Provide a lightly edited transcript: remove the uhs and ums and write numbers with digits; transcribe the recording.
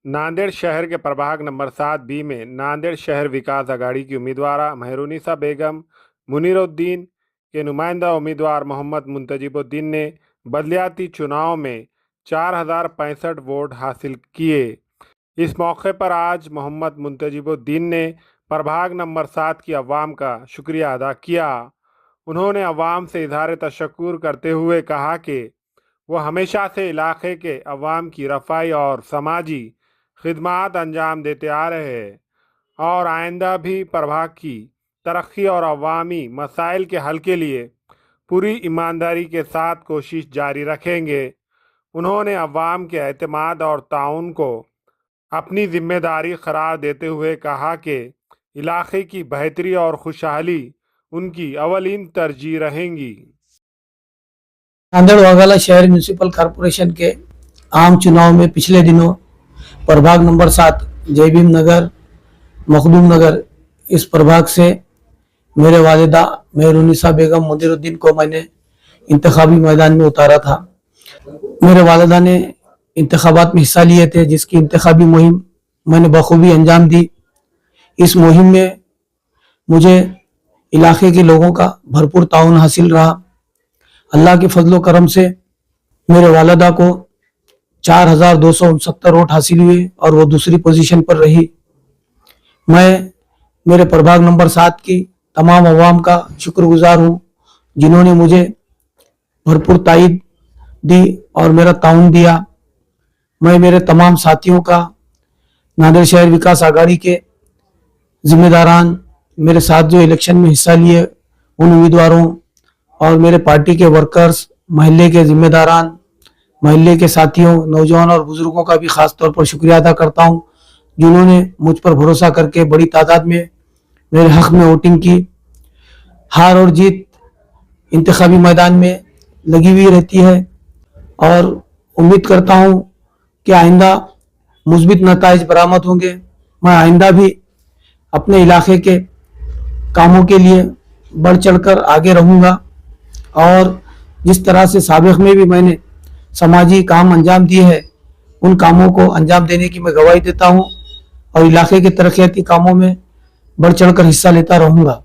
नांदेड़ शहर के प्रभाग नंबर 7B में नांदेड़ शहर विकास अघाड़ी की उम्मीदवार मेहरुनिसा बेगम मुनीरुद्दीन के नुमाइंदा उम्मीदवार मोहम्मद मुंतजिबुद्दीन ने बदलियाती चुनाव में 4065 वोट हासिल किए। इस मौके पर आज मोहम्मद मुंतजिबुद्दीन ने प्रभाग नंबर 7 की अवाम का शुक्रिया अदा किया। उन्होंने अवाम से इज़हार तशक्कुर करते हुए कहा कि वो हमेशा से इलाके के अवाम की रफ़ाई और समाजी खिदमात अंजाम देते आ रहे हैं और आइंदा भी प्रभाग की तरक्की और अवामी मसाइल के हल के लिए पूरी ईमानदारी के साथ कोशिश जारी रखेंगे। उन्होंने अवाम के एतमाद और ताउन को अपनी जिम्मेदारी करार देते हुए कहा कि इलाके की बेहतरी और खुशहाली उनकी अवलीन तरजीह रहेंगी। नांदेड़ वाघाला शहर म्यूनिसिपल कॉरपोरेशन के आम चुनाव में पिछले दिनों प्रभाग नंबर 7 जय भीम नगर मखदूम नगर इस प्रभाग से मेरे वालिदा मेहरुनिसा बेगम मुनीरुद्दीन को मैंने इंतखाबी मैदान में उतारा था। मेरे वालिदा ने इंतखाबात में हिस्सा लिए थे, जिसकी इंतखाबी मुहिम मैंने बखूबी अंजाम दी। इस मुहिम में मुझे इलाके के लोगों का भरपूर ताउन हासिल रहा। अल्लाह के फजलो करम से मेरे वालिदा को 4269 वोट हासिल हुए और वो दूसरी पोजीशन पर रही। मैं मेरे प्रभाग नंबर 7 की तमाम अवाम का शुक्रगुजार हूँ, जिन्होंने मुझे भरपूर ताईद दी और मेरा ताउन दिया। मैं मेरे तमाम साथियों का, नांदेड़ शहर विकास अघाड़ी के जिम्मेदारान, मेरे साथ जो इलेक्शन में हिस्सा लिए उन उम्मीदवारों और मेरे पार्टी के वर्कर्स, महल्ले के जिम्मेदारान, महल्ले के साथियों, नौजवान और बुजुर्गों का भी खास तौर पर शुक्रिया अदा करता हूं, जिन्होंने मुझ पर भरोसा करके बड़ी तादाद में मेरे हक में वोटिंग की। हार और जीत इंतखाबी मैदान में लगी हुई रहती है और उम्मीद करता हूं कि आइंदा मुस्बित नताइज बरामद होंगे। मैं आइंदा भी अपने इलाके के कामों के लिए बढ़ चढ़कर आगे रहूंगा और जिस तरह से साबिक में भी मैंने समाजी काम अंजाम दिए हैं, उन कामों को अंजाम देने की मैं गवाही देता हूं और इलाके के तरक्याती कामों में बढ़ चढ़कर हिस्सा लेता रहूंगा।